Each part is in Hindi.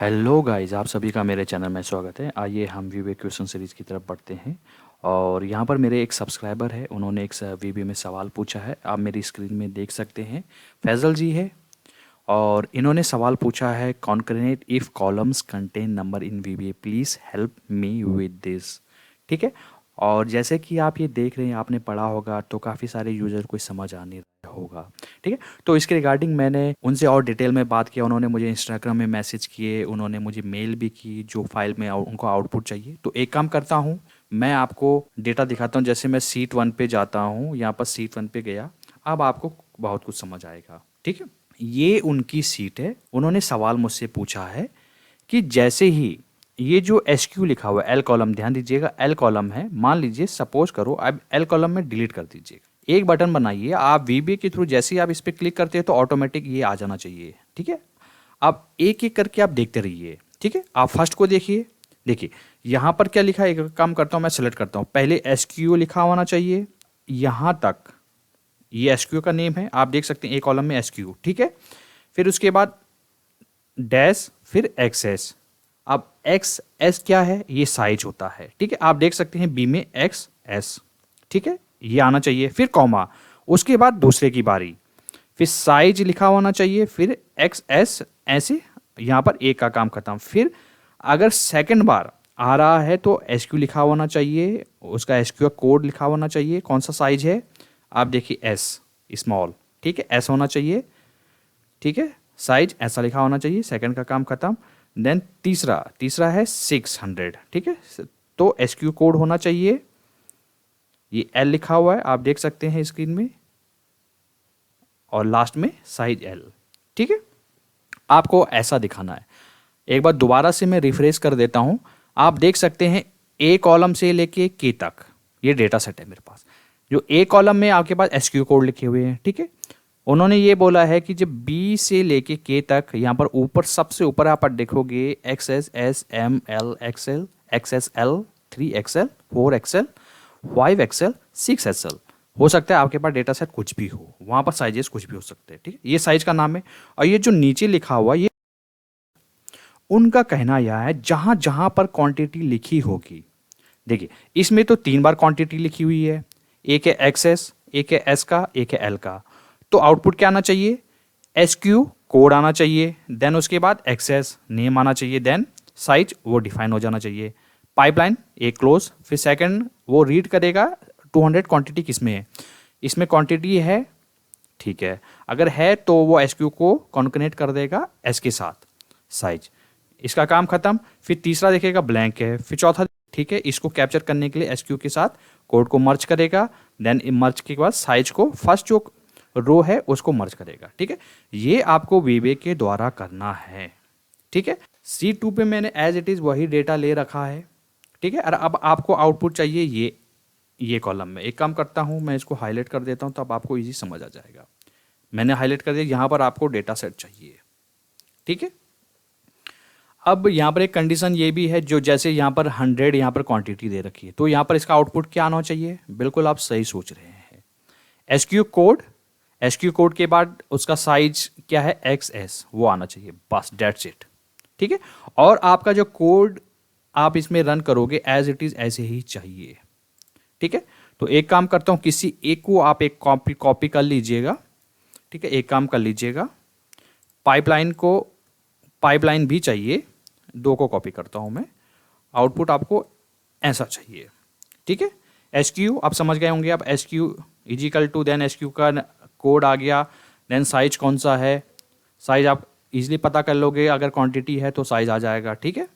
हेलो गाइस, आप सभी का मेरे चैनल में स्वागत है। आइए हम वीबी क्वेश्चन सीरीज़ की तरफ बढ़ते हैं। और यहाँ पर मेरे एक सब्सक्राइबर है, उन्होंने एक वीबी में सवाल पूछा है। आप मेरी स्क्रीन में देख सकते हैं, फैज़ल जी है। और इन्होंने सवाल पूछा है, concatenate if columns contain number in VB, please help me with this. ठीक है। और जैसे कि आप ये देख रहे हैं, आपने पढ़ा होगा तो काफ़ी सारे यूज़र को समझ आ नहीं रहा होगा। ठीक है। तो इसके रिगार्डिंग मैंने उनसे और डिटेल में बात किया। उन्होंने मुझे इंस्टाग्राम में मैसेज किए, उन्होंने मुझे मेल भी की जो फाइल में उनको आउटपुट चाहिए। तो एक काम करता हूँ, मैं आपको डेटा दिखाता हूँ। जैसे मैं सीट 1 पे जाता हूँ, यहाँ पर सीट 1 पे गया। अब आपको बहुत कुछ समझ आएगा। ठीक है। ये उनकी सीट है। उन्होंने सवाल मुझसे पूछा है कि जैसे ही ये जो एसक्यू लिखा हुआ है, एल कॉलम, ध्यान दीजिएगा एल कॉलम है। मान लीजिए, सपोज करो, अब एल कॉलम में डिलीट कर दीजिएगा। एक बटन बनाइए आप वीबीए के थ्रू, जैसे ही आप इस पर क्लिक करते हैं तो ऑटोमेटिक ये आ जाना चाहिए। ठीक है। आप एक एक करके आप देखते रहिए। ठीक है। आप फर्स्ट को देखिए। देखिए यहाँ पर क्या लिखा है। एक काम करता हूँ, मैं सेलेक्ट करता हूँ। पहले एसक्यू लिखा होना चाहिए यहाँ तक। ये एसक्यू का नेम है, आप देख सकते हैं, एक कॉलम में एसक्यू। ठीक है। फिर उसके बाद डैश, फिर एक्स एस। अब एक्स एस क्या है, ये साइज होता है। ठीक है। आप देख सकते हैं बी में एक्स एस। ठीक है, ये आना चाहिए। फिर कॉमा, उसके बाद दूसरे की बारी, फिर साइज लिखा होना चाहिए, फिर एक्स एस, ऐसे यहाँ पर एक का काम खत्म। फिर अगर सेकंड बार आ रहा है तो एसक्यू लिखा होना चाहिए, उसका एसक्यू कोड लिखा होना चाहिए, कौन सा साइज है। आप देखिए एस स्मॉल। ठीक है, एस होना चाहिए। ठीक है, साइज ऐसा लिखा होना चाहिए। सेकंड का काम खत्म। देन तीसरा तीसरा है 600। ठीक है, तो एसक्यू कोड होना चाहिए। ये एल लिखा हुआ है, आप देख सकते हैं स्क्रीन में। और लास्ट में साइज एल। ठीक है, आपको ऐसा दिखाना है। एक बार दोबारा से मैं रिफ्रेश कर देता हूं। आप देख सकते हैं ए कॉलम से लेके के तक ये डेटा सेट है मेरे पास। जो ए कॉलम में आपके पास एसक्यू कोड लिखे हुए हैं। ठीक है, उन्होंने ये बोला है कि जब बी से लेके के तक, यहाँ पर ऊपर सबसे ऊपर आप देखोगे X S S M L XL, X S L, 3XL, 4XL, 5XL, 6XL। हो सकता है आपके पास डेटा सेट कुछ भी हो, वहाँ पर साइजेस कुछ भी हो सकते हैं। ठीक है, ये साइज का नाम है। और ये जो नीचे लिखा हुआ, ये उनका कहना यह है जहाँ जहाँ पर क्वांटिटी लिखी होगी। देखिए इसमें तो 3 बार क्वांटिटी लिखी हुई है। एक है एक्सएस, एक है एस का, एक है एल का। तो आउटपुट क्या आना चाहिए, एस क्यू कोड आना चाहिए। देन उसके बाद एक्सेस नेम आना चाहिए। देन साइज वो डिफाइन हो जाना चाहिए। पाइपलाइन एक क्लोज। फिर सेकंड वो रीड करेगा 200 क्वांटिटी किस में है, इसमें क्वांटिटी है। ठीक है, अगर है तो वो एस क्यू को कॉन्कनेट कर देगा एस के साथ, साइज, इसका काम खत्म। फिर तीसरा देखेगा ब्लैंक है। फिर चौथा, ठीक है, इसको कैप्चर करने के लिए एस क्यू के साथ कोड को मर्ज करेगा। देन मर्ज के बाद साइज को, फर्स्ट जो रो है उसको मर्ज करेगा। ठीक है, ये आपको वीबे के द्वारा करना है। ठीक है, C2 पे मैंने एज इट इज वही डेटा ले रखा है। ठीक है, और अब आपको आउटपुट चाहिए ये कॉलम में। एक काम करता हूं, मैं इसको हाईलाइट कर देता हूं, तब आपको इजी समझ आ जाएगा। मैंने हाईलाइट कर दिया, यहां पर आपको डेटा सेट चाहिए। ठीक है, अब यहाँ पर एक कंडीशन ये भी है, जो जैसे यहाँ पर 100 यहाँ पर क्वांटिटी दे रखी है, तो यहाँ पर इसका आउटपुट क्या आना चाहिए। बिल्कुल आप सही सोच रहे हैं, एसक्यू कोड। एसक्यू कोड के बाद उसका साइज क्या है, एक्स एस, वो आना चाहिए, बस डेट्स इट। ठीक है, और आपका जो कोड आप इसमें रन करोगे एज इट इज ऐसे ही चाहिए। ठीक है, तो एक काम करता हूं, किसी एक को आप एक कॉपी कर लीजिएगा। ठीक है, एक काम कर लीजिएगा, पाइपलाइन भी चाहिए, 2 को कॉपी करता हूं मैं। आउटपुट आपको ऐसा चाहिए। ठीक है, एस क्यू आप समझ गए होंगे। आप S Q is equal to, then S Q का कोड आ गया। देन साइज कौन सा है, साइज आप इजीली पता कर लोगे, अगर क्वांटिटी है तो साइज आ जाएगा। ठीक है,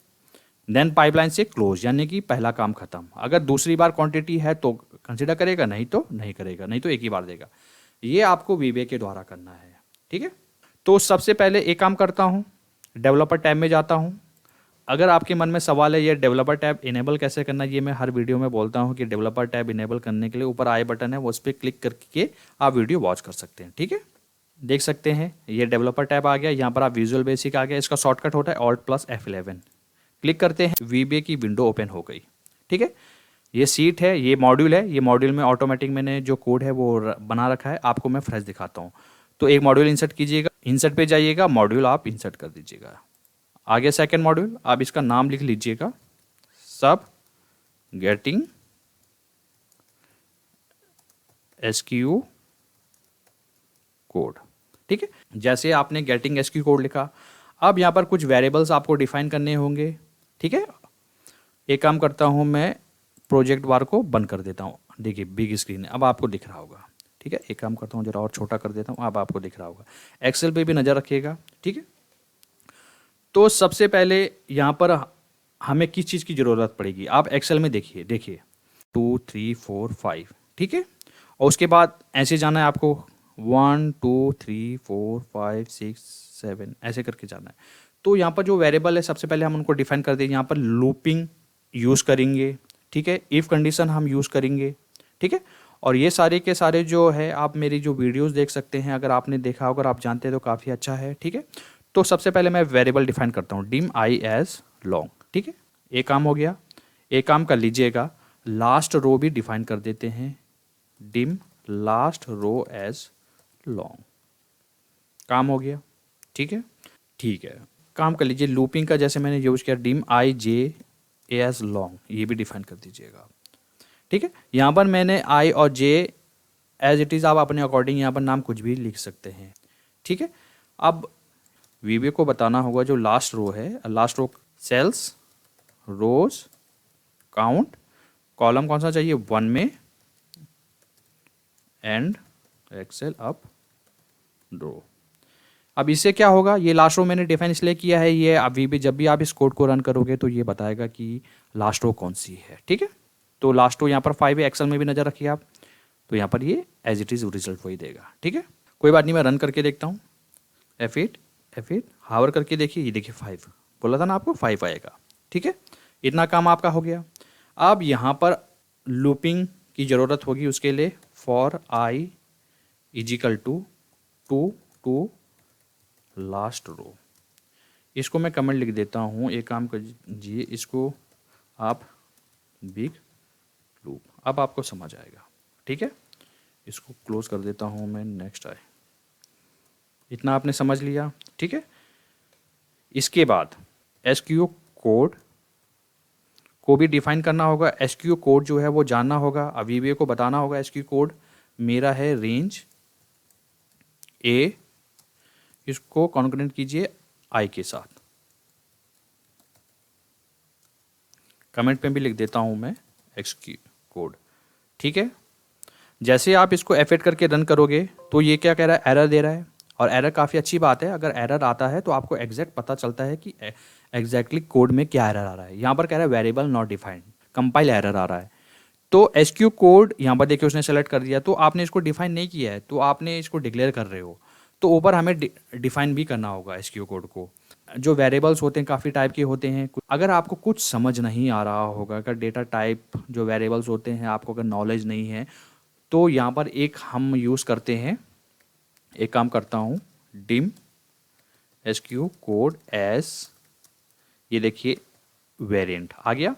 देन पाइपलाइन से क्लोज, यानी कि पहला काम खत्म। अगर दूसरी बार क्वांटिटी है तो कंसिडर करेगा, नहीं तो नहीं करेगा, नहीं तो एक ही बार देगा। ये आपको वीबे के द्वारा करना है। ठीक है, तो सबसे पहले एक काम करता हूँ, डेवलपर टैब में जाता हूँ। अगर आपके मन में सवाल है ये डेवलपर टैब इनेबल कैसे करना है, ये मैं हर वीडियो में बोलता हूँ कि डेवलपर टैब इनेबल करने के लिए ऊपर आई बटन है, वो उस पर क्लिक करके आप वीडियो वॉच कर सकते हैं। ठीक है, देख सकते हैं ये डेवलपर टैब आ गया। यहाँ पर आप विजुअल बेसिक आ गया, इसका शॉर्टकट होता है Alt+F11। क्लिक करते हैं, वीबीए की विंडो ओपन हो गई। ठीक है, ये सीट है, ये मॉड्यूल है। ये मॉड्यूल में ऑटोमेटिक मैंने जो कोड है वो बना रखा है, आपको मैं फ्रेश दिखाता हूँ। तो एक मॉड्यूल इंसर्ट कीजिएगा, इंसर्ट पे जाइएगा, मॉड्यूल आप इंसर्ट कर दीजिएगा। आगे सेकेंड मॉड्यूल, आप इसका नाम लिख लीजिएगा, सब गेटिंग एसक्यू कोड। ठीक है, जैसे आपने गेटिंग एसक्यू कोड लिखा, अब यहाँ पर कुछ वेरिएबल्स आपको डिफाइन करने होंगे। ठीक है, एक काम करता हूँ मैं, प्रोजेक्ट बार को बंद कर देता हूँ। देखिए बिग स्क्रीन है, अब आपको दिख रहा होगा। ठीक है, एक काम करता हूँ जरा और छोटा कर देता हूँ, अब आपको दिख रहा होगा। एक्सेल पे भी नज़र रखिएगा। ठीक है, तो सबसे पहले यहाँ पर हमें किस चीज़ की ज़रूरत पड़ेगी, आप एक्सेल में देखिए 2 3 4 5। ठीक है, और उसके बाद ऐसे जाना है आपको, 1 2 3 4 5 6 7 ऐसे करके जाना है। तो यहाँ पर जो वेरिएबल है सबसे पहले हम उनको डिफाइन कर देंगे। यहाँ पर लूपिंग यूज़ करेंगे। ठीक है, इफ़ कंडीशन हम यूज़ करेंगे। ठीक है, और ये सारे के सारे जो है आप मेरी जो वीडियोस देख सकते हैं, अगर आपने देखा अगर आप जानते हैं तो काफ़ी अच्छा है। ठीक है, तो सबसे पहले मैं वेरिएबल डिफाइन करता हूँ, डिम आई एज लॉन्ग। ठीक है, एक काम हो गया। एक काम कर लीजिएगा, लास्ट रो भी डिफाइन कर देते हैं, dim last row as long. काम हो गया। ठीक है, ठीक है, काम कर लीजिए, लूपिंग का जैसे मैंने यूज किया, डिम आई जे एज लॉन्ग, ये भी डिफाइन कर दीजिएगा। ठीक है, यहाँ पर मैंने आई और जे एज इट इज़, आप अपने अकॉर्डिंग यहाँ पर नाम कुछ भी लिख सकते हैं। ठीक है, अब वीबी को बताना होगा जो लास्ट रो है, लास्ट रो सेल्स रोज काउंट, कॉलम कौन सा चाहिए 1 में, एंड एक्सेल अप ड्रो। अब इससे क्या होगा, ये लास्ट रो मैंने डिफाइन इसलिए किया है, ये अभी भी जब भी आप इस कोड को रन करोगे तो ये बताएगा कि लास्ट रो कौन सी है। ठीक है, तो लास्ट रो यहाँ पर 5 है, एक्सेल में भी नज़र रखिए आप, तो यहाँ पर ये एज इट इज़ रिजल्ट वही देगा। ठीक है, कोई बात नहीं, मैं रन करके देखता हूँ। F8 हावर करके देखिए, ये देखिए 5 बोला था ना आपको, 5 आएगा। ठीक है, इतना काम आपका हो गया। अब यहाँ पर लूपिंग की ज़रूरत होगी, उसके लिए for I is equal to last row. इसको मैं कमेंट लिख देता हूँ, एक काम कीजिए, इसको आप बिग लूप, अब आपको समझ आएगा। ठीक है, इसको क्लोज कर देता हूँ मैं, नेक्स्ट आए, इतना आपने समझ लिया। ठीक है, इसके बाद एसक्यू कोड को भी डिफाइन करना होगा। एसक्यू कोड जो है वो जानना होगा, अभी को बताना होगा। एसक्यू कोड मेरा है रेंज ए, इसको कॉन्करेंट कीजिए आई के साथ, कमेंट पे भी लिख देता हूं मैं एसक्यू कोड। ठीक है, जैसे आप इसको F8 करके रन करोगे तो ये क्या कह रहा है, एरर दे रहा है। और एरर काफ़ी अच्छी बात है, अगर एरर आता है तो आपको एग्जैक्ट पता चलता है कि एग्जैक्टली कोड में क्या एरर आ रहा है। यहाँ पर कह रहा है variable not defined, compile error आ रहा है। तो एसक्यू कोड यहाँ पर देखिए उसने सेलेक्ट कर दिया, तो आपने इसको डिफाइन नहीं किया है, तो आपने इसको डिक्लेयर कर रहे हो, तो ऊपर हमें डिफाइन भी करना होगा एसक्यू कोड को। जो वेरिएबल्स होते हैं काफ़ी टाइप के होते हैं, अगर आपको कुछ समझ नहीं आ रहा होगा, अगर डेटा टाइप जो वेरिएबल्स होते हैं आपको अगर नॉलेज नहीं है, तो यहाँ पर एक हम यूज़ करते हैं, एक काम करता हूँ, डिम एसक्यू कोड एस, ये देखिए वेरिएंट आ गया।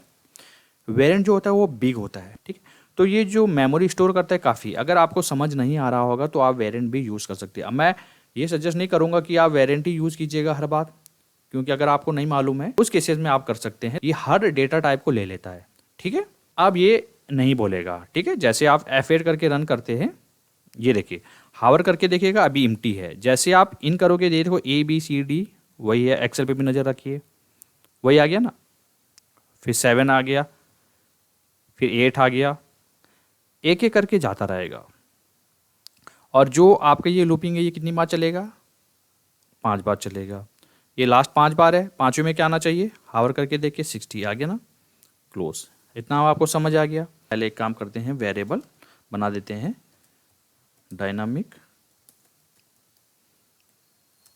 वेरिएंट जो होता है वो बिग होता है। ठीक है, तो ये जो मेमोरी स्टोर करता है काफ़ी, अगर आपको समझ नहीं आ रहा होगा तो आप वेरिएंट भी यूज़ कर सकते हैं। अब मैं ये सजेस्ट नहीं करूँगा कि आप वेरिएंट ही यूज़ कीजिएगा हर बार, क्योंकि अगर आपको नहीं मालूम है उस केसेस में आप कर सकते हैं। ये हर डेटा टाइप को ले लेता है। ठीक है, अब ये नहीं बोलेगा। ठीक है, जैसे आप F8 करके रन करते हैं, ये देखिए हावर करके देखिएगा, अभी इम्प्टी है। जैसे आप इन करोगे, देखो ABCD वही है, एक्सेल पे भी नज़र रखिए, वही आ गया ना, फिर 7 आ गया, फिर 8 आ गया, एक एक करके जाता रहेगा। और जो आपका ये लूपिंग है ये कितनी बार चलेगा, 5 बार चलेगा। ये लास्ट 5 बार है, पाँचवें में क्या आना चाहिए, हावर करके देखिए 60 आ गया ना, क्लोज। इतना आपको समझ आ गया। पहले एक काम करते हैं, वेरिएबल बना देते हैं, डायनामिक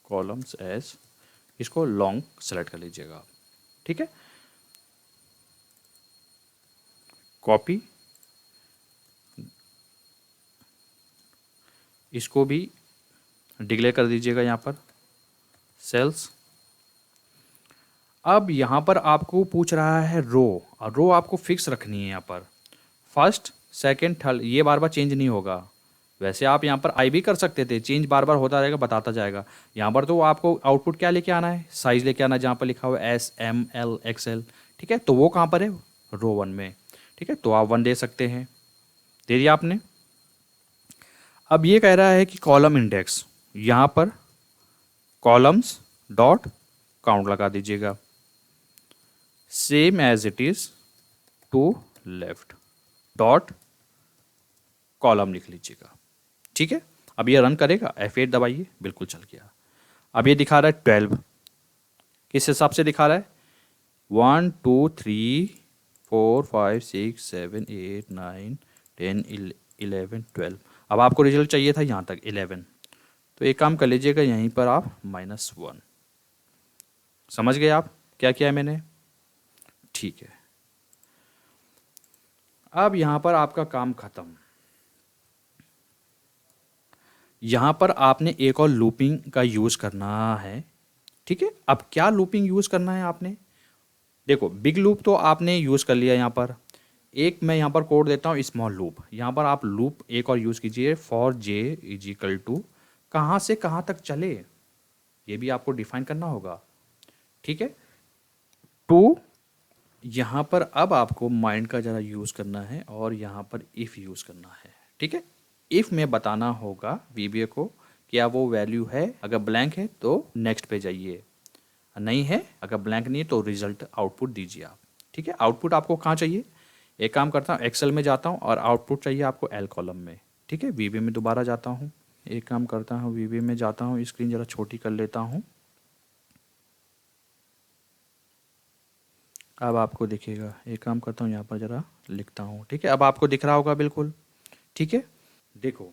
कॉलम्स एज, इसको लॉन्ग सेलेक्ट कर लीजिएगा। ठीक है, कॉपी, इसको भी डिक्लेयर कर दीजिएगा यहाँ पर सेल्स। अब यहाँ पर आपको पूछ रहा है रो, और रो आपको फिक्स रखनी है यहाँ पर, फर्स्ट सेकंड थर्ड, ये बार बार चेंज नहीं होगा। वैसे आप यहाँ पर आई भी कर सकते थे, चेंज बार बार होता रहेगा, बताता जाएगा। यहाँ पर तो आपको आउटपुट क्या लेके आना है, साइज लेके आना है, जहाँ पर लिखा हुआ है एस एम एल एक्सएल। ठीक है, तो वो कहाँ पर है, रो 1 में। ठीक है, तो आप 1 दे सकते हैं, दे दिया आपने। अब ये कह रहा है कि कॉलम इंडेक्स, यहाँ पर कॉलम्स डॉट काउंट लगा दीजिएगा, same as it is to left dot column लिख लीजिएगा। ठीक है, अब ये रन करेगा, F8 दबाइए, बिल्कुल चल गया। अब ये दिखा रहा है 12, किस हिसाब से दिखा रहा है, 1 2 3 4 5 6 7 8 9 10 11 12। अब आपको रिजल्ट चाहिए था यहाँ तक 11, तो एक काम कर लीजिएगा, यहीं पर आप -1। समझ गए आप क्या किया है मैंने? ठीक है, अब यहाँ पर आपका काम खत्म। यहाँ पर आपने एक और लूपिंग का यूज़ करना है। ठीक है, अब क्या लूपिंग यूज़ करना है आपने, देखो बिग लूप तो आपने यूज़ कर लिया यहाँ पर। एक मैं यहाँ पर कोड देता हूँ स्मॉल लूप, यहाँ पर आप लूप एक और यूज़ कीजिए, for J is equal to कहाँ से कहाँ तक चले, ये भी आपको डिफाइन करना होगा। ठीक है, टू यहाँ पर अब आपको माइंड का ज़रा यूज़ करना है और यहाँ पर इफ़ यूज़ करना है। ठीक है, इफ़ में बताना होगा वीबीए को क्या वो वैल्यू है, अगर ब्लैंक है तो नेक्स्ट पे जाइए, नहीं है अगर ब्लैंक नहीं है तो रिजल्ट आउटपुट दीजिए आप। ठीक है, आउटपुट आपको कहाँ चाहिए, एक काम करता हूँ एक्सेल में जाता हूँ और आउटपुट चाहिए आपको एल कॉलम में। ठीक है, वीबीए में दोबारा जाता हूँ, एक काम करता हूँ वीबीए में जाता हूँ, स्क्रीन ज़रा छोटी कर लेता हूँ, अब आपको दिखेगा। एक काम करता हूँ यहाँ पर ज़रा लिखता हूँ। ठीक है, अब आपको दिख रहा होगा बिल्कुल। ठीक है, देखो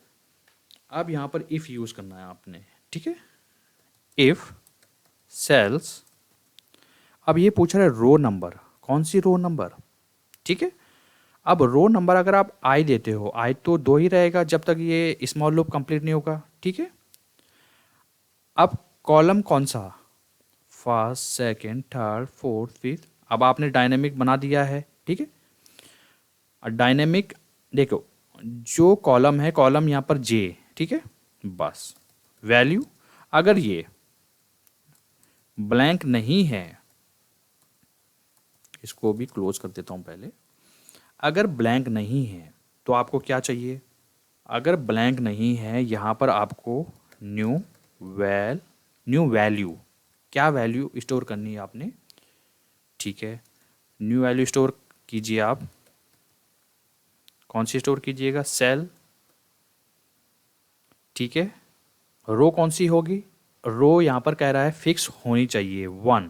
अब यहाँ पर इफ़ यूज़ करना है आपने। ठीक है, इफ़ सेल्स, अब ये पूछ रहा है रो नंबर, कौन सी रो नंबर। ठीक है, अब रो नंबर अगर आप आई देते हो, आई तो 2 ही रहेगा जब तक ये स्मॉल लूप कंप्लीट नहीं होगा। ठीक है, अब कॉलम कौन सा, first second third fourth fifth, अब आपने डायनेमिक बना दिया है। ठीक है, और डायनेमिक देखो जो कॉलम है, कॉलम यहाँ पर जे। ठीक है, बस वैल्यू अगर ये ब्लैंक नहीं है, इसको भी क्लोज कर देता हूँ पहले, अगर ब्लैंक नहीं है तो आपको क्या चाहिए, अगर ब्लैंक नहीं है यहाँ पर आपको न्यू वैल्यू, क्या वैल्यू स्टोर करनी है आपने। ठीक है, न्यू वैल्यू स्टोर कीजिए आप, कौन सी स्टोर कीजिएगा, सेल। ठीक है, रो कौन सी होगी, रो यहाँ पर कह रहा है फिक्स होनी चाहिए 1,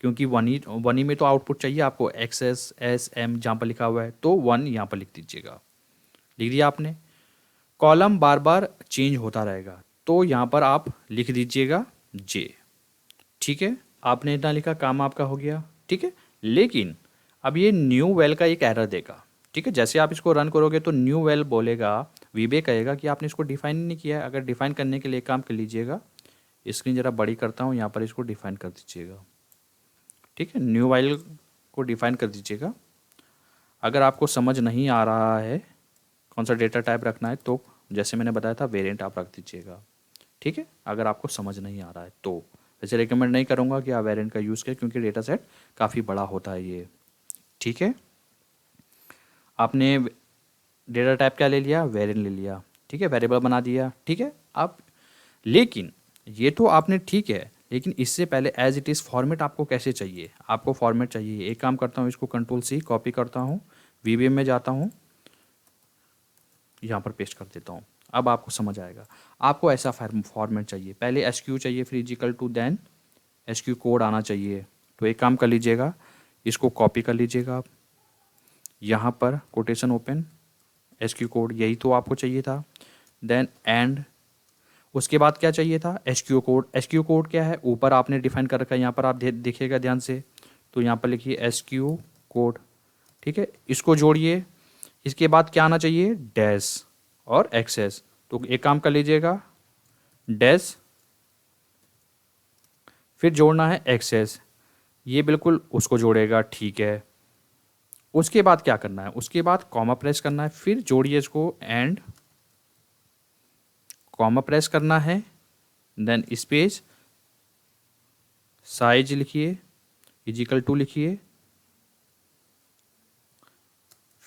क्योंकि 1 ही में तो आउटपुट चाहिए आपको, एक्स एस एम जहाँ पर लिखा हुआ है, तो 1 यहाँ पर लिख दीजिएगा। लिख दिया आपने, कॉलम बार बार चेंज होता रहेगा तो यहाँ पर आप लिख दीजिएगा जे। ठीक है, आपने इतना लिखा, काम आपका हो गया। ठीक है, लेकिन अब ये न्यू वेल का एक एरर देगा। ठीक है, जैसे आप इसको रन करोगे तो न्यू वेल बोलेगा, वीबे कहेगा कि आपने इसको डिफाइन नहीं किया है। अगर डिफाइन करने के लिए काम कर लीजिएगा, स्क्रीन ज़रा बड़ी करता हूँ, यहाँ पर इसको डिफाइन कर दीजिएगा। ठीक है, न्यू वेल को डिफाइन कर दीजिएगा। अगर आपको समझ नहीं आ रहा है कौन सा डेटा टाइप रखना है तो जैसे मैंने बताया था वेरिएंट आप रख दीजिएगा। ठीक है, अगर आपको समझ नहीं आ रहा है तो वैसे रिकमेंड नहीं करूँगा कि आप वेरिएंट का यूज़ करें, क्योंकि डेटा सेट काफ़ी बड़ा होता है ये। ठीक है, आपने डेटा टाइप क्या ले लिया, वेरिएंट ले लिया। ठीक है, वेरिएबल बना दिया। ठीक है, आप लेकिन ये तो आपने ठीक है, लेकिन इससे पहले एज इट इज़ फॉर्मेट आपको कैसे चाहिए, आपको फॉर्मेट चाहिए। एक काम करता हूँ, इसको कंट्रोल-C कॉपी करता हूँ, वीबीएम में जाता हूँ, यहाँ पर पेस्ट कर देता हूँ। अब आपको समझ आएगा, आपको ऐसा फॉर्मेट चाहिए, पहले SQ चाहिए, फिर is equal to then SQ code आना चाहिए। तो एक काम कर लीजिएगा, इसको कॉपी कर लीजिएगा आप, यहाँ पर कोटेशन ओपन SQ कोड, यही तो आपको चाहिए था। देन एंड, उसके बाद क्या चाहिए था, SQ कोड। SQ कोड क्या है, ऊपर आपने डिफाइन कर रखा है, यहाँ पर आप देखिएगा ध्यान से, तो यहाँ पर लिखिए SQ कोड। ठीक है, इसको जोड़िए, इसके बाद क्या आना चाहिए, डैश और एक्सेस। तो एक काम कर लीजिएगा, डैश फिर जोड़ना है एक्सेस, ये बिल्कुल उसको जोड़ेगा। ठीक है, उसके बाद क्या करना है, उसके बाद कॉमा प्रेस करना है, फिर जोड़िए इसको एंड कॉमा प्रेस करना है, देन स्पेस, साइज लिखिए इजिकल टू लिखिए,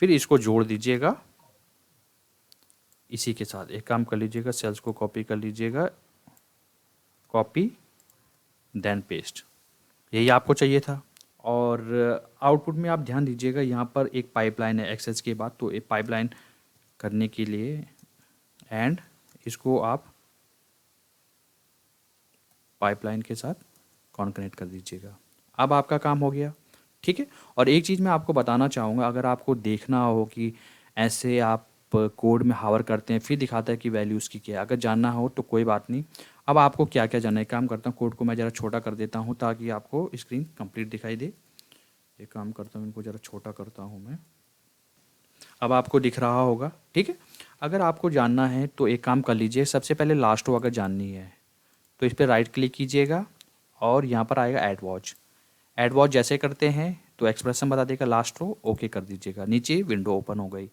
फिर इसको जोड़ दीजिएगा इसी के साथ। एक काम कर लीजिएगा, सेल्स को कॉपी कर लीजिएगा, कॉपी देन पेस्ट, यही आपको चाहिए था। और आउटपुट में आप ध्यान दीजिएगा, यहाँ पर एक पाइपलाइन है एक्सेस के बाद, तो एक पाइपलाइन करने के लिए एंड इसको आप पाइपलाइन के साथ कॉन्कनेक्ट कर दीजिएगा। अब आपका काम हो गया, ठीक है। और एक चीज़ मैं आपको बताना चाहूँगा, अगर आपको देखना हो कि ऐसे आप कोड में हावर करते हैं फिर दिखाता है कि वैल्यू उसकी क्या है, अगर जानना हो तो कोई बात नहीं। अब आपको क्या क्या जानना है, काम करता हूँ कोड को मैं ज़रा छोटा कर देता हूँ ताकि आपको स्क्रीन कंप्लीट दिखाई दे। एक काम करता हूँ, इनको ज़रा छोटा करता हूँ मैं, अब आपको दिख रहा होगा, ठीक है। अगर आपको जानना है तो एक काम कर लीजिए, सबसे पहले लास्ट रो अगर जाननी है तो इस पर राइट क्लिक कीजिएगा और यहाँ पर आएगा ऐड वॉच। ऐड वॉच जैसे करते हैं तो एक्सप्रेशन बता देगा, लास्ट रो ओके कर दीजिएगा, नीचे विंडो ओपन हो गई,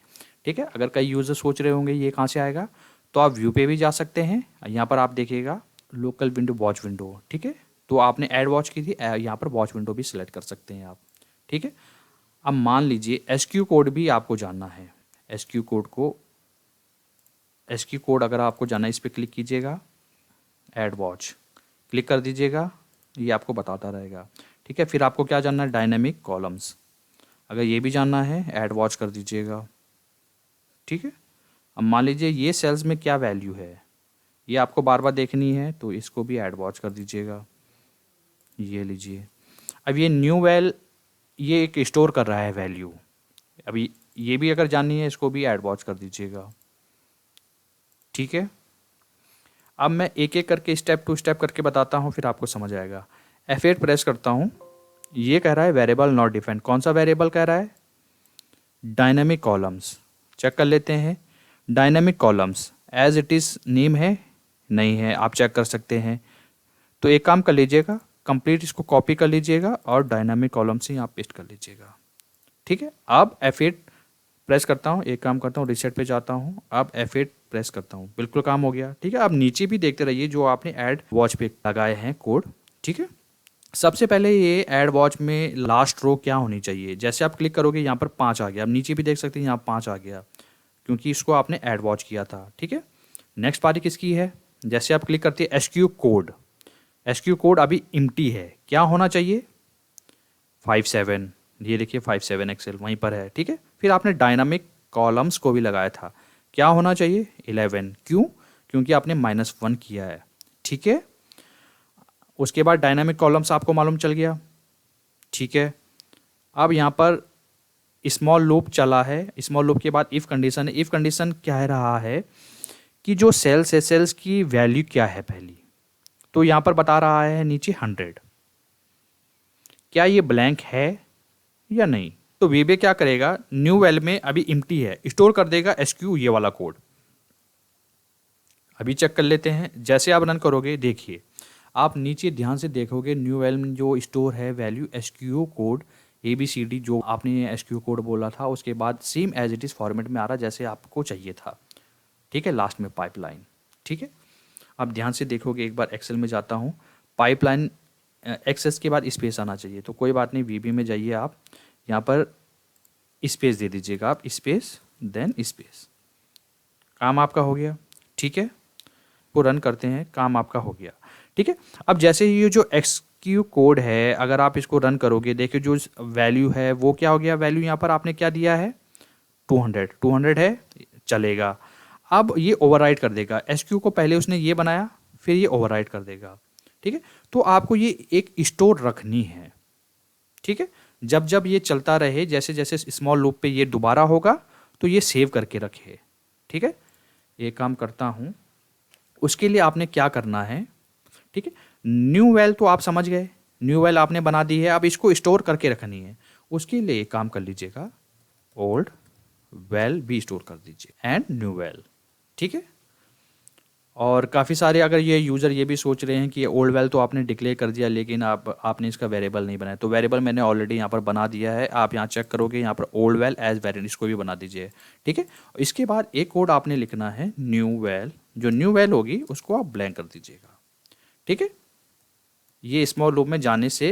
ठीक है। अगर कई यूज़र सोच रहे होंगे ये कहाँ से आएगा, तो आप व्यू पे भी जा सकते हैं, यहाँ पर आप देखिएगा लोकल विंडो वॉच विंडो, ठीक है। तो आपने ऐड वॉच की थी, यहाँ पर वॉच विंडो भी सिलेक्ट कर सकते हैं आप, ठीक है। अब मान लीजिए एसक्यू कोड भी आपको जानना है, एसक्यू कोड अगर आपको जानना है इस पर क्लिक कीजिएगा, ऐड वॉच क्लिक कर दीजिएगा, ये आपको बताता रहेगा, ठीक है। फिर आपको क्या जानना है, डायनेमिक कॉलम्स, अगर ये भी जानना है ऐड वॉच कर दीजिएगा, ठीक है। अब मान लीजिए ये सेल्स में क्या वैल्यू है ये आपको बार बार देखनी है तो इसको भी ऐड वॉच कर दीजिएगा, ये लीजिए। अब ये न्यू वैल ये एक स्टोर कर रहा है वैल्यू, अभी ये भी अगर जाननी है इसको भी ऐड वॉच कर दीजिएगा, ठीक है। अब मैं एक एक करके स्टेप टू स्टेप करके बताता हूँ फिर आपको समझ आएगा। F8 प्रेस करता हूँ, ये कह रहा है वेरिएबल नॉट डिफाइंड, कौन सा वेरिएबल कह रहा है, डायनेमिक कॉलम्स, चेक कर लेते हैं। Dynamic columns as it is name है, नहीं है, आप चेक कर सकते हैं। तो एक काम कर लीजिएगा, कंप्लीट इसको कॉपी कर लीजिएगा और डायनामिक कॉलम से यहाँ पेस्ट कर लीजिएगा, ठीक है। अब F8 प्रेस करता हूँ, एक काम करता हूँ रीसेट पे जाता हूँ, अब F8 प्रेस करता हूँ, बिल्कुल काम हो गया, ठीक है। अब नीचे भी देखते रहिए जो आपने ऐड वॉच पे लगाए हैं कोड, ठीक है। सबसे पहले ये ऐड वॉच में लास्ट रो क्या होनी चाहिए, जैसे आप क्लिक करोगे यहाँ पर 5 आ गया, अब नीचे भी देख सकते हैं यहाँ 5 आ गया क्योंकि इसको आपने ऐड वॉच किया था, ठीक है। नेक्स्ट पारी किसकी है, जैसे आप क्लिक करते हैं एसक्यू कोड अभी इम्प्टी है, क्या होना चाहिए 57, ये देखिए 57 एक्सेल वहीं पर है, ठीक है। फिर आपने डायनामिक कॉलम्स को भी लगाया था, क्या होना चाहिए 11, क्यों, क्योंकि आपने -1 किया है, ठीक है। उसके बाद डायनामिक कॉलम्स आपको मालूम चल गया, ठीक है। अब यहाँ पर स्मॉल लूप चला है, स्मॉल लूप के बाद इफ़ कंडीशन है, इफ़ कंडीशन कह रहा है कि जो सेल्स है सेल्स की वैल्यू क्या है पहली, तो यहाँ पर बता रहा है नीचे 100, क्या ये ब्लैंक है या नहीं, तो वीबे क्या करेगा, न्यू वेल में अभी इम्प्टी है, स्टोर कर देगा एसक्यू ये वाला कोड। अभी चेक कर लेते हैं, जैसे आप रन करोगे देखिए आप नीचे ध्यान से देखोगे न्यू वेल में जो स्टोर है वैल्यू एसक्यू कोड ABCD जो आपने एसक्यू कोड बोला था उसके बाद same as it is format में आ रहा जैसे आपको चाहिए था, ठीक है। लास्ट में पाइपलाइन, ठीक है। अब ध्यान से देखोगे, एक बार एक्सेल में जाता हूँ, पाइपलाइन एक्सेस के बाद स्पेस आना चाहिए, तो कोई बात नहीं VB में जाइए, आप यहाँ पर स्पेस दे दीजिएगा, आप स्पेस देन स्पेस, काम आपका हो गया, ठीक है। को रन करते हैं, काम आपका हो गया, ठीक है। अब जैसे ये जो एक्सक्यू कोड है अगर आप इसको रन करोगे, देखिए जो वैल्यू है वो क्या हो गया, वैल्यू यहाँ पर आपने क्या दिया है 200 है, चलेगा। अब ये ओवरराइट कर देगा, एसक्यू को पहले उसने ये बनाया फिर ये ओवरराइट कर देगा, ठीक है। तो आपको ये एक स्टोर रखनी है, ठीक है। जब जब ये चलता रहे, जैसे जैसे स्मॉल लूप पे ये दोबारा होगा तो ये सेव करके रखे, ठीक है। एक काम करता हूँ, उसके लिए आपने क्या करना है, ठीक है। न्यू वेल तो आप समझ गए, न्यू वेल आपने बना दी है, अब इसको स्टोर करके रखनी है, उसके लिए एक काम कर लीजिएगा, ओल्ड वेल भी स्टोर कर दीजिए एंड न्यू वेल, ठीक है। और काफ़ी सारे अगर ये यूज़र ये भी सोच रहे हैं कि ये ओल्ड वेल तो आपने डिक्लेयर कर दिया लेकिन आपने इसका वेरिएबल नहीं बनाया, तो वेरिएबल मैंने ऑलरेडी यहाँ पर बना दिया है, आप यहाँ चेक करोगे यहाँ पर ओल्ड वेल एज वेरिएंट इसको भी बना दीजिए, ठीक है। इसके बाद एक कोड आपने लिखना है न्यू वेल जो न्यू वैल होगी उसको आप ब्लैंक कर दीजिएगा। ठीक है, ये स्मॉल लूप में जाने से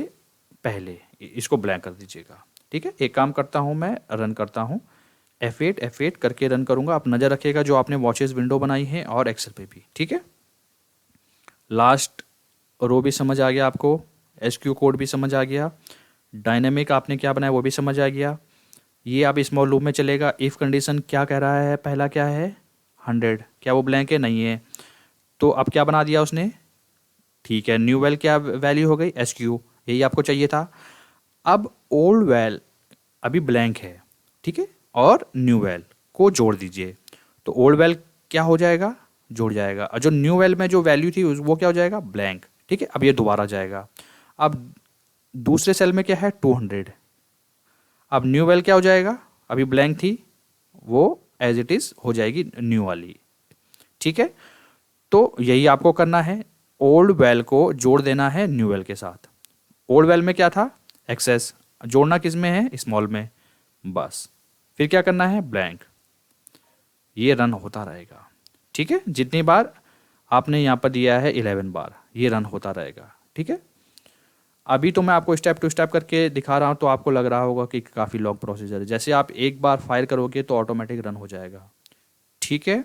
पहले इसको ब्लैंक कर दीजिएगा। ठीक है, एक काम करता हूँ, मैं रन करता हूँ, F8 करके रन करूँगा। आप नज़र रखिएगा जो आपने वॉचेस विंडो बनाई है और एक्सेल पे भी। ठीक है, लास्ट रो भी समझ आ गया आपको, SQ कोड भी समझ आ गया, डायनेमिक आपने क्या बनाया वो भी समझ आ गया। ये अब स्मॉल लूप में चलेगा। इफ़ कंडीशन क्या कह रहा है, पहला क्या है 100, क्या वो ब्लैंक है, नहीं है, तो अब क्या बना दिया उसने, ठीक है, न्यू वैल क्या वैल्यू हो गई, SQ, यही आपको चाहिए था। अब ओल्ड वैल अभी ब्लैंक है, ठीक है, और न्यू वैल को जोड़ दीजिए, तो ओल्ड वैल क्या हो जाएगा, जुड़ जाएगा, और जो न्यू वैल में जो वैल्यू थी वो क्या हो जाएगा, ब्लैंक। ठीक है, अब ये दोबारा जाएगा। अब दूसरे सेल में क्या है 200, अब न्यू वैल क्या हो जाएगा, अभी ब्लैंक थी वो एज इट इज़ हो जाएगी न्यू वाली। ठीक है, तो यही आपको करना है, ओल्ड वैल को जोड़ देना है न्यू वैल के साथ। ओल्ड वैल में क्या था, एक्सेस, जोड़ना किस में है, स्मॉल में, बस। फिर क्या करना है, ब्लैंक, ये रन होता रहेगा। ठीक है, जितनी बार आपने यहाँ पर दिया है 11 बार ये रन होता रहेगा। ठीक है, अभी तो मैं आपको स्टेप टू स्टेप करके दिखा रहा हूँ, तो आपको लग रहा होगा कि काफ़ी लॉन्ग प्रोसीजर है। जैसे आप एक बार फायर करोगे तो ऑटोमेटिक रन हो जाएगा। ठीक है,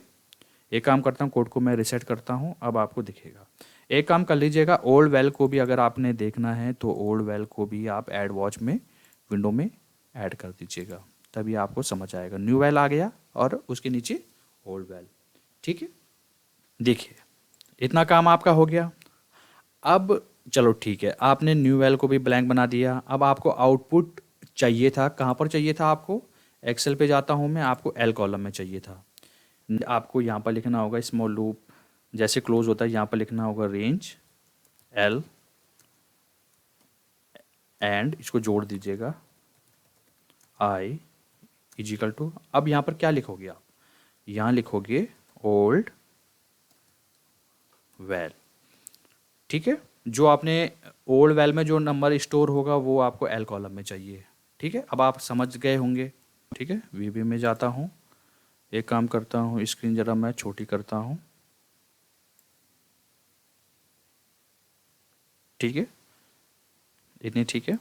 एक काम करता हूँ, कोड को मैं रिसेट करता हूँ, अब आपको दिखेगा। एक काम कर लीजिएगा, ओल्ड वैल को भी अगर आपने देखना है तो ओल्ड वैल को भी आप ऐड वॉच में विंडो में ऐड कर दीजिएगा, तभी आपको समझ आएगा। न्यू वैल आ गया और उसके नीचे ओल्ड वैल। ठीक है, देखिए इतना काम आपका हो गया। अब चलो ठीक है, आपने न्यू वैल को भी ब्लैंक बना दिया। अब आपको आउटपुट चाहिए था, कहाँ पर चाहिए था आपको, एक्सेल पे जाता हूँ मैं, आपको एल कॉलम में चाहिए था। आपको यहाँ पर लिखना होगा स्मॉल लूप जैसे क्लोज होता है, यहाँ पर लिखना होगा रेंज एल एंड इसको जोड़ दीजिएगा आई इजिकल टू, अब यहाँ पर क्या लिखोगे आप, यहाँ लिखोगे ओल्ड वैल। ठीक है, जो आपने ओल्ड वैल में जो नंबर स्टोर होगा वो आपको एल कॉलम में चाहिए। ठीक है, अब आप समझ गए होंगे। ठीक है, वीबी में जाता हूँ, एक काम करता हूँ, स्क्रीन ज़रा मैं छोटी करता हूँ। ठीक है, इतनी ठीक है।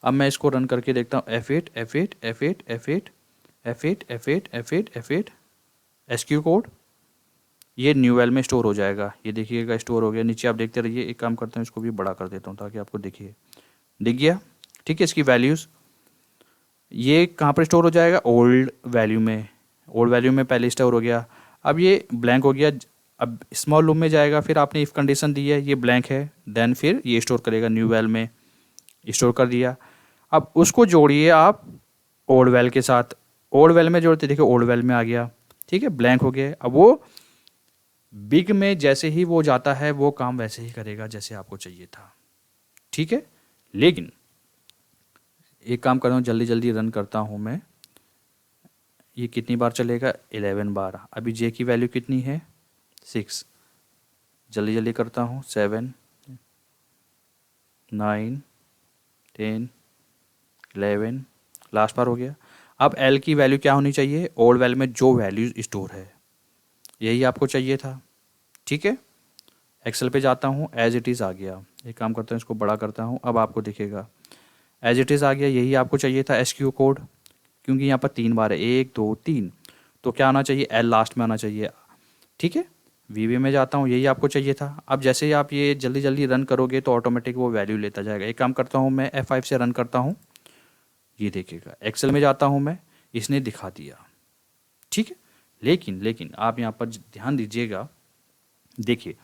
अब मैं इसको रन करके देखता हूँ, F8 F8 F8 F8 F8 F8 F8 F8 SQ code, ये न्यू वेल में स्टोर हो जाएगा। ये देखिएगा स्टोर हो गया, नीचे आप देखते रहिए। एक काम करता हूँ, इसको भी बड़ा कर देता हूँ ताकि आपको दिखिए, दिख गया। ठीक है, इसकी वैल्यूज़ ये कहाँ पर स्टोर हो जाएगा, ओल्ड वैल्यू में, ओल्ड वैल्यू में पहले स्टोर हो गया। अब ये ब्लैंक हो गया, अब स्मॉल लूप में जाएगा, फिर आपने इफ़ कंडीशन दी है, ये ब्लैंक है, देन फिर ये स्टोर करेगा न्यू वेल में, स्टोर कर दिया। अब उसको जोड़िए आप ओल्ड वेल के साथ, ओल्ड वेल में जोड़ते देखिए ओल्ड वेल में आ गया। ठीक है, ब्लैंक हो गया। अब वो बिग में जैसे ही वो जाता है वो काम वैसे ही करेगा जैसे आपको चाहिए था। ठीक है, लेकिन एक काम कर रहा हूँ, जल्दी जल्दी रन करता हूँ मैं। ये कितनी बार चलेगा, 11 बार। अभी जे की वैल्यू कितनी है, 6, जल्दी जल्दी करता हूँ, 7 9 10 11, लास्ट बार हो गया। अब एल की वैल्यू क्या होनी चाहिए, ओल्ड वैल्यू में जो वैल्यू स्टोर है यही आपको चाहिए था। ठीक है, एक्सेल पे जाता हूँ, एज इट इज़ आ गया। एक काम करता हूँ, इसको बड़ा करता हूँ, अब आपको दिखेगा एज इट इज़ आ गया। यही आपको चाहिए था SQ कोड, क्योंकि यहाँ पर 3 बार है, 1 2 3, तो क्या आना चाहिए, एल लास्ट में आना चाहिए। ठीक है, वीवी में जाता हूँ, यही आपको चाहिए था। अब जैसे ही आप ये जल्दी जल्दी रन करोगे तो ऑटोमेटिक वो वैल्यू लेता जाएगा। एक काम करता हूँ, मैं F5 से रन करता हूँ, ये देखिएगा एक्सेल में जाता हूँ मैं, इसने दिखा दिया। ठीक है, लेकिन आप यहाँ पर ध्यान दीजिएगा, देखिए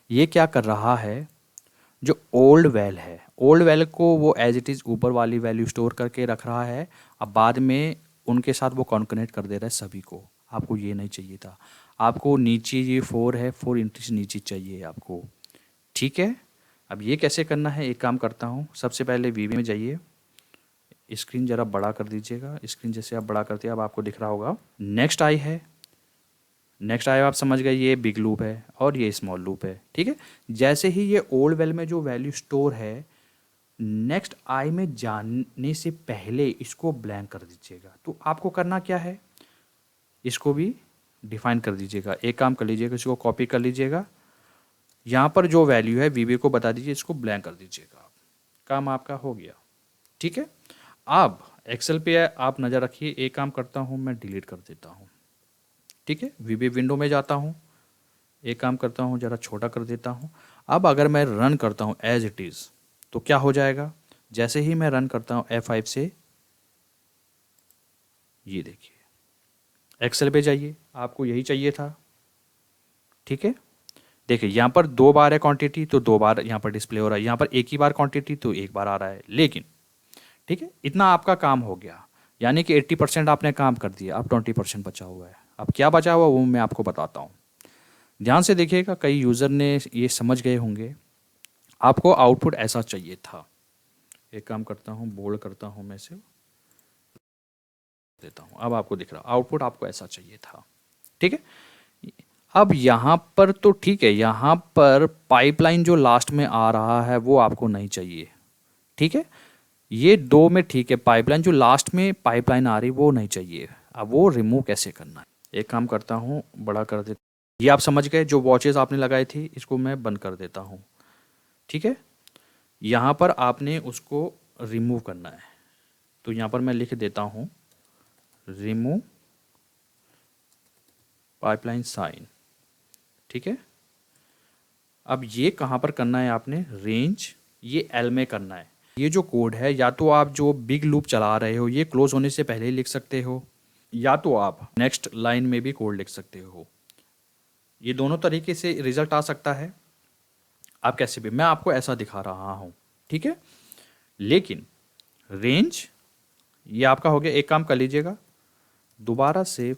ये क्या कर रहा है, जो ओल्ड वैल है, ओल्ड वैल को वो एज इट इज़ ऊपर वाली वैल्यू स्टोर करके रख रहा है। अब बाद में उनके साथ वो कॉन्कनेक्ट कर दे रहा है सभी को। आपको ये नहीं चाहिए था, आपको नीचे ये 4 है, 4 इंच नीचे चाहिए आपको। ठीक है, अब ये कैसे करना है, एक काम करता हूँ, सबसे पहले वीवी में जाइए, स्क्रीन ज़रा बड़ा कर दीजिएगा। स्क्रीन जैसे आप बड़ा करते हैं अब आपको दिख रहा होगा, नेक्स्ट आई है, नेक्स्ट आई आप समझ गए, ये बिग लूप है और ये स्मॉल लूप है। ठीक है, जैसे ही ये ओल्ड वैल में जो वैल्यू स्टोर है, नेक्स्ट आई में जाने से पहले इसको ब्लैंक कर दीजिएगा। तो आपको करना क्या है, इसको भी डिफाइन कर दीजिएगा। एक काम कर लीजिएगा, इसको कॉपी कर लीजिएगा, यहाँ पर जो वैल्यू है वीबी को बता दीजिए, इसको ब्लैंक कर दीजिएगा, काम आपका हो गया। ठीक है, अब एक्सेल पे आप नज़र रखिए। एक काम करता हूँ, मैं डिलीट कर देता हूँ। ठीक है, वीबी विंडो में जाता हूँ, एक काम करता हूँ, ज़रा छोटा कर देता हूँ। अब अगर मैं रन करता हूँ एज इट इज़ तो क्या हो जाएगा, जैसे ही मैं रन करता हूँ F5 से, ये देखिए एक्सेल पे जाइए, आपको यही चाहिए था। ठीक है, देखिए यहाँ पर 2 बार है क्वांटिटी तो 2 बार यहाँ पर डिस्प्ले हो रहा है, यहाँ पर एक ही बार क्वांटिटी तो एक बार आ रहा है। लेकिन ठीक है, इतना आपका काम हो गया, यानी कि 80% आपने काम कर दिया, अब 20% बचा हुआ है। अब क्या बचा हुआ वो मैं आपको बताता हूँ, ध्यान से देखिएगा। कई यूज़र ने ये समझ गए होंगे, आपको आउटपुट ऐसा चाहिए था। एक काम करता हूँ, बोल्ड करता हूँ, मैं से देता हूँ, अब आपको दिख रहा आउटपुट आपको ऐसा चाहिए था। ठीक है, अब यहाँ पर तो ठीक है, यहाँ पर पाइपलाइन जो लास्ट में आ रहा है वो आपको नहीं चाहिए। ठीक है, ये 2 में ठीक है, पाइपलाइन जो लास्ट में पाइपलाइन आ रही वो नहीं चाहिए। अब वो रिमूव कैसे करना है, एक काम करता हूँ, बड़ा कर देता। ये आप समझ गए, जो वॉचेस आपने लगाई थी इसको मैं बंद कर देता हूँ। ठीक है, यहाँ पर आपने उसको रिमूव करना है, तो यहाँ पर मैं लिख देता हूँ रिमूव पाइपलाइन साइन। ठीक है, अब ये कहाँ पर करना है आपने, रेंज ये एल में करना है। ये जो कोड है, या तो आप जो बिग लूप चला रहे हो ये क्लोज होने से पहले ही लिख सकते हो, या तो आप नेक्स्ट लाइन में भी कोड लिख सकते हो। ये दोनों तरीके से रिजल्ट आ सकता है, आप कैसे भी, मैं आपको ऐसा दिखा रहा हूँ। ठीक है, लेकिन रेंज ये आपका हो गया। एक काम कर लीजिएगा, दोबारा से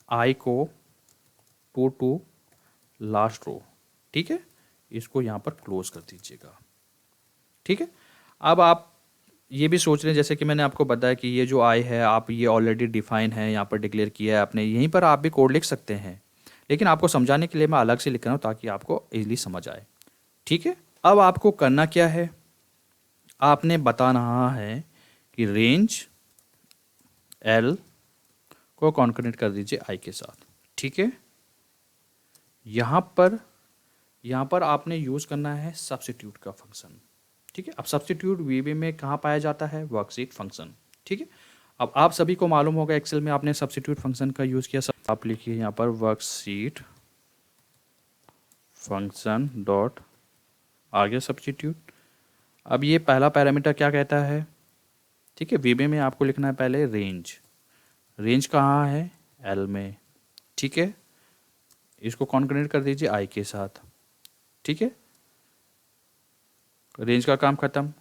आई को टू लास्ट रो। ठीक है, इसको यहाँ पर क्लोज कर दीजिएगा। ठीक है, अब आप ये भी सोच रहे हैं, जैसे कि मैंने आपको बताया कि ये जो आई है, आप ये ऑलरेडी डिफाइन है, यहाँ पर डिक्लेयर किया है आपने, यहीं पर आप भी कोड लिख सकते हैं, लेकिन आपको समझाने के लिए मैं अलग से लिख रहा हूँ ताकि आपको इजीली समझ आए। ठीक है, अब आपको करना क्या है, आपने बता रहा है कि रेंज एल को कॉन्करेंट कर दीजिए आई के साथ। ठीक है, यहाँ पर आपने यूज़ करना है सब्स्टिट्यूट का फंक्शन। ठीक है, अब सब्स्टिट्यूट वीबी में कहाँ पाया जाता है, वर्कशीट फंक्शन। ठीक है, अब आप सभी को मालूम होगा एक्सेल में आपने सब्स्टिट्यूट फंक्शन का यूज़ किया। आप लिखिए यहाँ पर वर्कशीट फंक्शन डॉट, आ गया सब्स्टिट्यूट। अब ये पहला पैरामीटर क्या कहता है, ठीक है, वीबी में आपको लिखना है पहले रेंज। रेंज कहाँ है, एल में। ठीक है, इसको कॉन्करेंट कर दीजिए आई के साथ। ठीक है, रेंज का काम खत्म।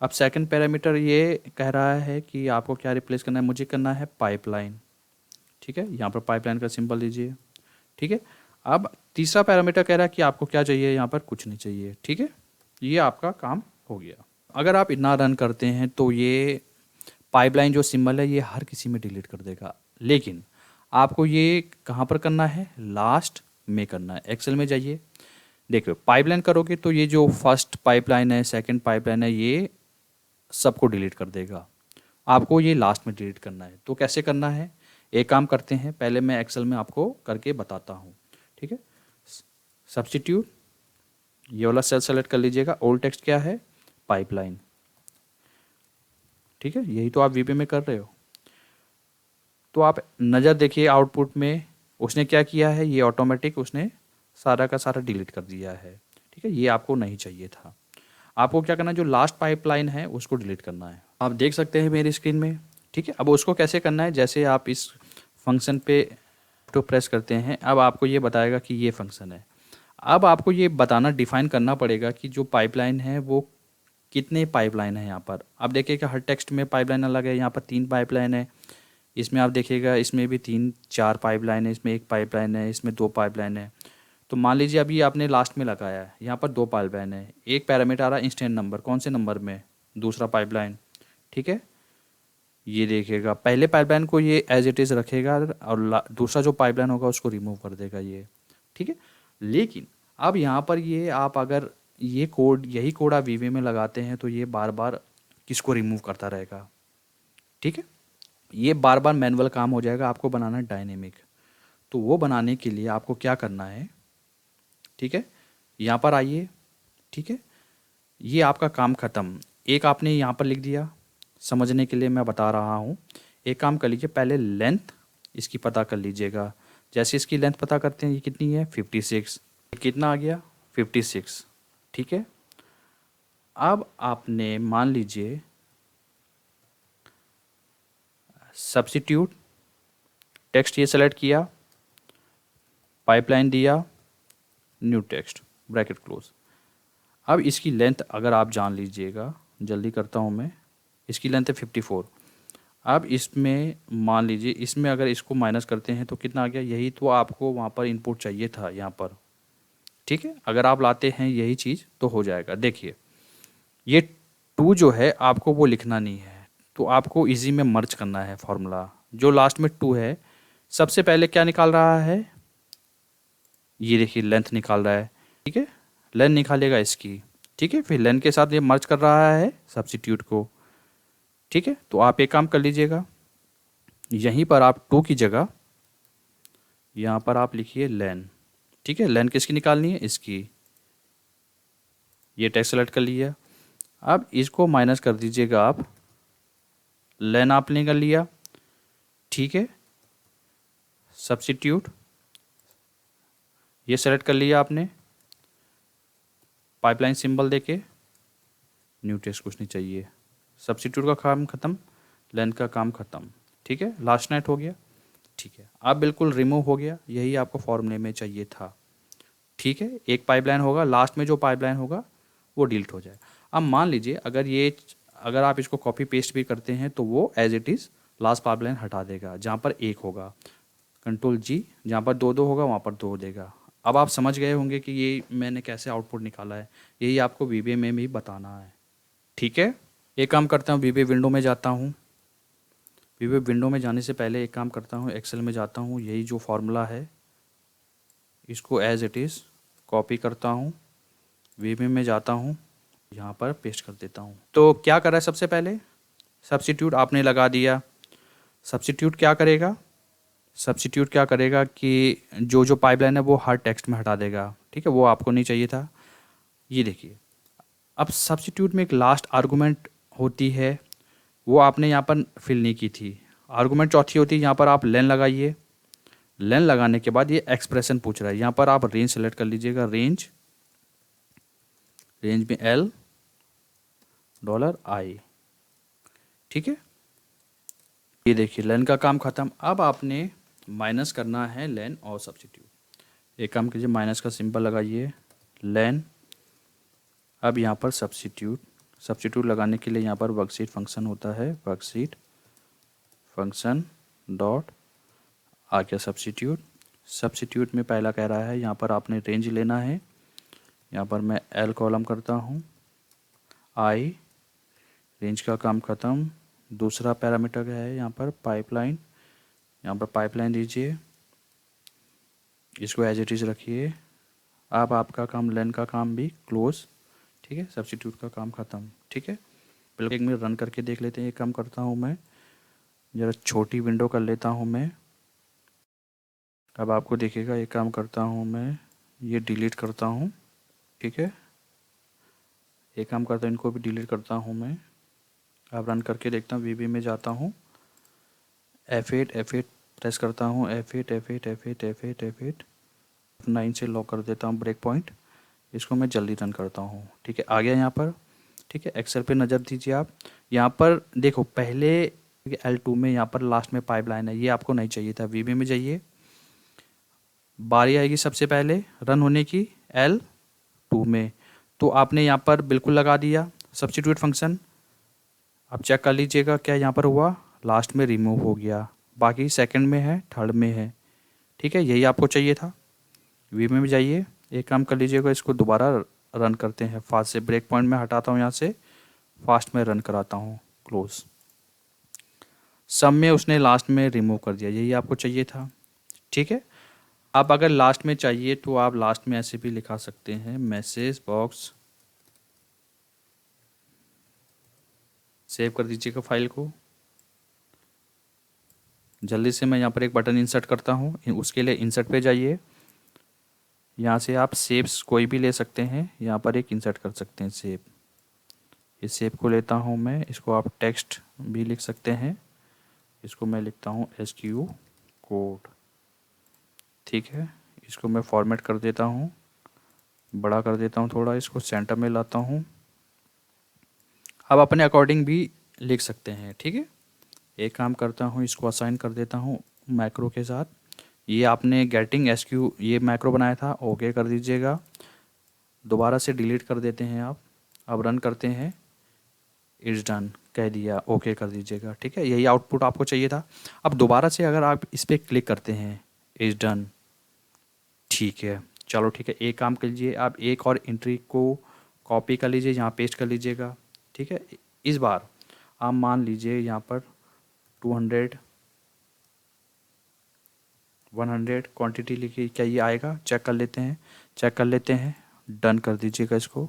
अब सेकंड पैरामीटर ये कह रहा है कि आपको क्या रिप्लेस करना है, मुझे करना है पाइपलाइन। ठीक है, यहाँ पर पाइपलाइन का सिंबल दीजिए। ठीक है, अब तीसरा पैरामीटर कह रहा है कि आपको क्या चाहिए, यहाँ पर कुछ नहीं चाहिए। ठीक है, ये आपका काम हो गया। अगर आप इतना रन करते हैं तो ये पाइपलाइन जो सिंबल है ये हर किसी में डिलीट कर देगा, लेकिन आपको ये कहाँ पर करना है, लास्ट में करना है। एक्सेल में जाइए, देखो पाइपलाइन करोगे तो ये जो फर्स्ट पाइपलाइन है, सेकंड पाइपलाइन है, ये सबको डिलीट कर देगा। आपको ये लास्ट में डिलीट करना है, तो कैसे करना है, एक काम करते हैं, पहले मैं एक्सेल में आपको करके बताता हूँ। ठीक है, सब्स्टिट्यूट, ये वाला सेल सेलेक्ट कर लीजिएगा, ओल्ड टेक्स्ट क्या है, पाइपलाइन। ठीक है, यही तो आप वीपी में कर रहे हो। तो आप नज़र देखिए आउटपुट में, उसने क्या किया है, ये ऑटोमेटिक उसने सारा का सारा डिलीट कर दिया है। ठीक है, ये आपको नहीं चाहिए था। आपको क्या करना है, जो लास्ट पाइपलाइन है उसको डिलीट करना है। आप देख सकते हैं मेरी स्क्रीन में। ठीक है, अब उसको कैसे करना है, जैसे आप इस फंक्शन पे तो प्रेस करते हैं, अब आपको ये बताएगा कि ये फंक्शन है। अब आपको ये बताना, डिफाइन करना पड़ेगा कि जो पाइपलाइन है वो कितने पाइपलाइन है। यहाँ पर आप देखिएगा हर टेक्स्ट में पाइपलाइन अलग है, यहाँ पर 3 पाइपलाइन है, इसमें आप देखिएगा इसमें भी 3-4 पाइपलाइन है, इसमें 1 पाइपलाइन है, इसमें 2 पाइपलाइन है। तो मान लीजिए अभी आपने लास्ट में लगाया है, यहाँ पर 2 पाइपलाइन है, एक पैरामीटर आ रहा है इंस्टेंट नंबर, कौन से नंबर में, दूसरा पाइपलाइन। ठीक है, ये देखिएगा पहले पाइपलाइन को ये एज इट इज़ रखेगा और दूसरा जो पाइपलाइन होगा उसको रिमूव कर देगा ये। ठीक है, लेकिन अब यहाँ पर ये आप अगर ये कोड, यही कोड आप वीवी में लगाते हैं तो ये बार बार किसको रिमूव करता रहेगा। ठीक है, ये बार बार मैनुअल काम हो जाएगा, आपको बनाना है डायनेमिक। तो वो बनाने के लिए आपको क्या करना है, ठीक है, यहाँ पर आइए, ठीक है, ये आपका काम ख़त्म। एक आपने यहाँ पर लिख दिया, समझने के लिए मैं बता रहा हूँ। एक काम कर लीजिए, पहले लेंथ इसकी पता कर लीजिएगा। जैसे इसकी लेंथ पता करते हैं, ये कितनी है 56, कितना आ गया 56, ठीक है। अब आपने मान लीजिए सब्स्टिट्यूट टेक्स्ट ये सेलेक्ट किया, पाइपलाइन दिया, न्यू टेक्स्ट ब्रैकेट क्लोज। अब इसकी लेंथ अगर आप जान लीजिएगा, जल्दी करता हूँ मैं, इसकी लेंथ है 54। अब इसमें मान लीजिए, इसमें अगर इसको माइनस करते हैं तो कितना आ गया, यही तो आपको वहाँ पर इनपुट चाहिए था यहाँ पर, ठीक है। अगर आप लाते हैं यही चीज़ तो हो जाएगा। देखिए ये 2 जो है आपको वो लिखना नहीं है, तो आपको इजी में मर्ज करना है फॉर्मूला। जो लास्ट में 2 है, सबसे पहले क्या निकाल रहा है, ये देखिए लेंथ निकाल रहा है, ठीक है, लेंथ निकालेगा इसकी, ठीक है, फिर लेंथ के साथ ये मर्ज कर रहा है सब्स्टिट्यूट को, ठीक है। तो आप एक काम कर लीजिएगा, यहीं पर आप 2 की जगह यहाँ पर आप लिखिए लेन, ठीक है। लेन किसकी निकालनी है, इसकी, ये टेक्स्ट सेलेक्ट कर लिया। अब इसको माइनस कर दीजिएगा आप, लेन आपने कर लिया, ठीक है। सब्स्टिट्यूट ये सेलेक्ट कर लिया आपने, पाइपलाइन सिंबल देके, न्यू टेक्स्ट कुछ नहीं चाहिए, सब्स्टिट्यूट का काम खत्म, लेंथ का काम खत्म, ठीक है। लास्ट नाइट हो गया, ठीक है। अब बिल्कुल रिमूव हो गया, यही आपको फॉर्मूले में चाहिए था, ठीक है। एक पाइपलाइन होगा, लास्ट में जो पाइपलाइन होगा वो डिलीट हो जाए। अब मान लीजिए अगर आप इसको कॉपी पेस्ट भी करते हैं तो वो as it is last pipeline हटा देगा, जहाँ पर 1 होगा, कंट्रोल जी, जहाँ पर 2 2 होगा वहाँ पर 2 देगा। अब आप समझ गए होंगे कि ये मैंने कैसे आउटपुट निकाला है, यही आपको वीबीए में भी बताना है, ठीक है। एक काम करता हूँ, वीबीए विंडो में जाता हूँ। वीबीए विंडो में जाने से पहले एक काम करता हूँ, एक्सेल में जाता हूँ, यही जो फार्मूला है इसको एज इट इज़ कॉपी करता हूँ, वीबीए में जाता हूँ, यहाँ पर पेस्ट कर देता हूँ। तो क्या करा है, सबसे पहले सब्स्टिट्यूट आपने लगा दिया। सब्स्टिट्यूट क्या करेगा, सब्स्टिट्यूट क्या करेगा कि जो जो पाइपलाइन है वो हर टेक्स्ट में हटा देगा, ठीक है, वो आपको नहीं चाहिए था। ये देखिए, अब सब्स्टिट्यूट में एक लास्ट आर्गूमेंट होती है, वो आपने यहाँ पर फिल नहीं की थी। आर्गूमेंट चौथी होती है, यहाँ पर आप लेन लगाइए। लेन लगाने के बाद ये एक्सप्रेशन पूछ रहा है, यहाँ पर आप रेंज सेलेक्ट कर लीजिएगा, रेंज में L $i, ठीक है। ये देखिए लेन का काम खत्म। अब आपने माइनस करना है लेन और सब्स्टिट्यूट। एक काम कीजिए, माइनस का सिंबल लगाइए, लेन, अब यहाँ पर सब्स्टिट्यूट लगाने के लिए यहाँ पर वर्कशीट फंक्शन होता है, वर्कशीट फंक्शन डॉट आ गया सब्स्टिट्यूट में पहला कह रहा है यहाँ पर आपने रेंज लेना है, यहाँ पर मैं L कॉलम करता हूँ, I रेंज का काम ख़त्म। दूसरा पैरामीटर है यहाँ पर पाइपलाइन, यहाँ पर पाइपलाइन दीजिए, इसको एज इट इज़ रखिए। अब आपका काम लेन का काम भी क्लोज, ठीक है, सब्स्टिट्यूट का काम ख़त्म, ठीक है। बिल्कुल 1 मिनट रन करके देख लेते हैं। एक काम करता हूँ मैं, ज़रा छोटी विंडो कर लेता हूँ मैं। अब आपको देखेगा, एक काम करता हूँ मैं, ये डिलीट करता हूँ, ठीक है। एक काम करता हूँ, इनको भी डिलीट करता हूँ मैं। अब रन करके देखता हूँ, वीबी में जाता हूँ, F8 प्रेस करता हूँ, F8 9 से लॉक कर देता हूँ ब्रेक पॉइंट। इसको मैं जल्दी रन करता हूँ, ठीक है। आ गया यहाँ पर, ठीक है। एक्सेल पे नज़र दीजिए आप, यहाँ पर देखो पहले L2 में यहाँ पर लास्ट में पाइपलाइन है, ये आपको नहीं चाहिए था। वीबी में जाइए, बारी आएगी सबसे पहले रन होने की L2 में, तो आपने यहाँ पर बिल्कुल लगा दिया सब्स्टिट्यूट फंक्शन। आप चेक कर लीजिएगा क्या यहाँ पर हुआ, लास्ट में रिमूव हो गया, बाकी सेकंड में है, थर्ड में है, ठीक है। यही आपको चाहिए था। वीबी में जाइए, एक काम कर लीजिएगा, इसको दोबारा रन करते हैं फास्ट से। ब्रेक पॉइंट में हटाता हूँ, यहाँ से फास्ट में रन कराता हूँ, क्लोज। सब में उसने लास्ट में रिमूव कर दिया, यही आपको चाहिए था, ठीक है। आप अगर लास्ट में चाहिए तो आप लास्ट में ऐसे भी लिखा सकते हैं, मैसेज बॉक्स, सेव कर दीजिएगा फाइल को। जल्दी से मैं यहाँ पर एक बटन इंसर्ट करता हूँ। उसके लिए इंसर्ट पे जाइए, यहाँ से आप शेप्स कोई भी ले सकते हैं, यहाँ पर एक इंसर्ट कर सकते हैं शेप। इस शेप को लेता हूँ मैं, इसको आप टेक्स्ट भी लिख सकते हैं। इसको मैं लिखता हूँ SQ कोड, ठीक है। इसको मैं फॉर्मेट कर देता हूँ, बड़ा कर देता हूँ थोड़ा, इसको सेंटर में लाता हूँ। आप अपने अकॉर्डिंग भी लिख सकते हैं, ठीक है। एक काम करता हूँ, इसको असाइन कर देता हूँ मैक्रो के साथ। ये आपने गेटिंग SQ ये मैक्रो बनाया था, ओके कर दीजिएगा। दोबारा से डिलीट कर देते हैं आप। अब रन करते हैं, इट्स डन कह दिया, ओके कर दीजिएगा, ठीक है। यही आउटपुट आपको चाहिए था। अब दोबारा से अगर आप इस पर क्लिक करते हैं, इट्स डन, ठीक है। चलो ठीक है, एक काम कर लीजिए, आप एक और एंट्री को कॉपी कर लीजिए, यहाँ पेस्ट कर लीजिएगा, ठीक है। इस बार आप मान लीजिए यहाँ पर 200 100 क्वांटिटी लिखिए, क्या ये आएगा? चेक कर लेते हैं, चेक कर लेते हैं। डन कर दीजिएगा इसको,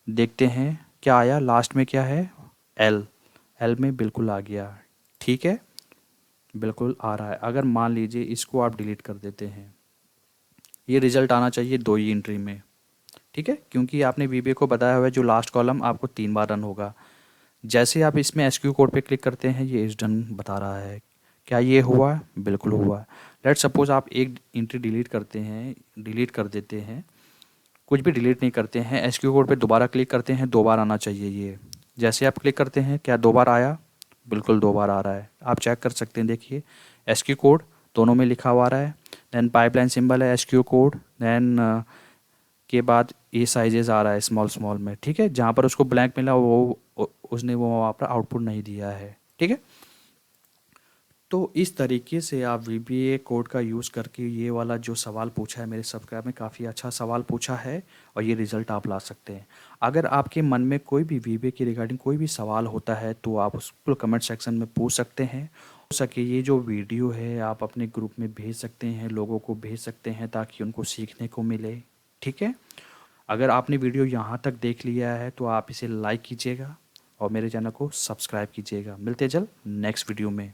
देखते हैं क्या आया। लास्ट में क्या है? एल, एल में बिल्कुल आ गया, ठीक है, बिल्कुल आ रहा है। अगर मान लीजिए इसको आप डिलीट कर देते हैं, ये रिजल्ट आना चाहिए 2 ही एंट्री में, ठीक है, क्योंकि आपने VBA को बताया हुआ है जो लास्ट कॉलम आपको 3 बार रन होगा। जैसे आप इसमें SQ कोड पे क्लिक करते हैं, ये इज डन बता रहा है। क्या ये हुआ? बिल्कुल हुआ। लेट सपोज आप एक एंट्री डिलीट करते हैं, डिलीट कर देते हैं, कुछ भी डिलीट नहीं करते हैं, SQ कोड पे दोबारा क्लिक करते हैं, 2 बार आना चाहिए ये। जैसे आप क्लिक करते हैं, क्या 2 बार आया? बिल्कुल 2 बार आ रहा है। आप चेक कर सकते हैं, देखिए SQ कोड दोनों में लिखा हुआ आ रहा है। देन पाइपलाइन सिंबल है SQ कोड, देन के बाद ये साइजेस आ रहा है स्मॉल स्मॉल में, ठीक है। जहाँ पर उसको ब्लैंक मिला उसने वो वहाँ पर आउटपुट नहीं दिया है, ठीक है। तो इस तरीके से आप VBA कोड का यूज़ करके ये वाला जो सवाल पूछा है मेरे सब्सक्राइबर में, काफ़ी अच्छा सवाल पूछा है और ये रिज़ल्ट आप ला सकते हैं। अगर आपके मन में कोई भी VBA के रिगार्डिंग कोई भी सवाल होता है तो आप उसको कमेंट सेक्शन में पूछ सकते हैं। हो सके ये जो वीडियो है आप अपने ग्रुप में भेज सकते हैं, लोगों को भेज सकते हैं ताकि उनको सीखने को मिले, ठीक है। अगर आपने वीडियो यहाँ तक देख लिया है तो आप इसे लाइक कीजिएगा और मेरे चैनल को सब्सक्राइब कीजिएगा। मिलते जल्द नेक्स्ट वीडियो में।